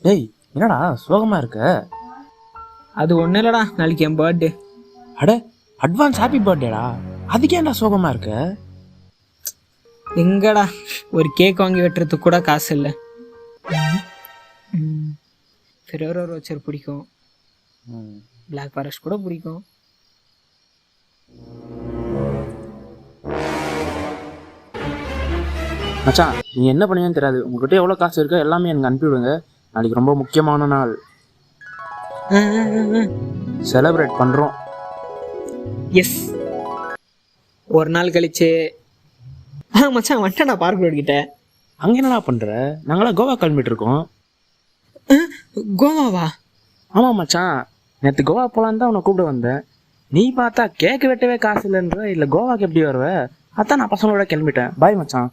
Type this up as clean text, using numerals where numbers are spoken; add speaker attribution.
Speaker 1: டேய் என்னடா சோகமா இருக்க?
Speaker 2: அது ஒன்றும் இல்லைடா, நாளைக்கு என் பர்த்டே.
Speaker 1: அட அட்வான்ஸ் ஹாப்பி பர்த்டேடா. அதுக்கு ஏன்டா சோகமா இருக்க?
Speaker 2: எங்கடா ஒரு கேக் வாங்கி வெட்டுறதுக்கு கூட காசு இல்லை. ஃபெரோரோ ரோச்சர் பிடிக்கும், பிளாக் ஃபாரஸ்ட் கூட பிடிக்கும்.
Speaker 1: மச்சான் நீ என்ன பண்ணுவேன்னு தெரியாது. உங்ககிட்ட எவ்வளோ காசு இருக்கோ எல்லாமே எனக்கு அனுப்பிவிடுங்க. நாளைக்கு ரொம்ப முக்கியமான நாள், செலிப்ரேட் பண்ணுறோம்.
Speaker 2: எஸ், ஒரு நாள் கழிச்சு. மச்சான் வந்துட்டேன் நான் பார்க் ரோடு கிட்ட.
Speaker 1: அங்கே என்னடா பண்ணுற? நாங்களாம் கோவா கிளம்பிட்டு இருக்கோம்.
Speaker 2: கோவாவா?
Speaker 1: ஆமாம் மச்சான், நேற்று கோவா போகலான்னு தான் உன்னை கூப்பிட வந்தேன். நீ பார்த்தா கேக்கு வெட்டவே காசு இல்லைன்ற, இல்லை கோவாக்கு எப்படி வருவ? அதான் நான் பசங்களோட கிளம்பிட்டேன். பாய் மச்சான்.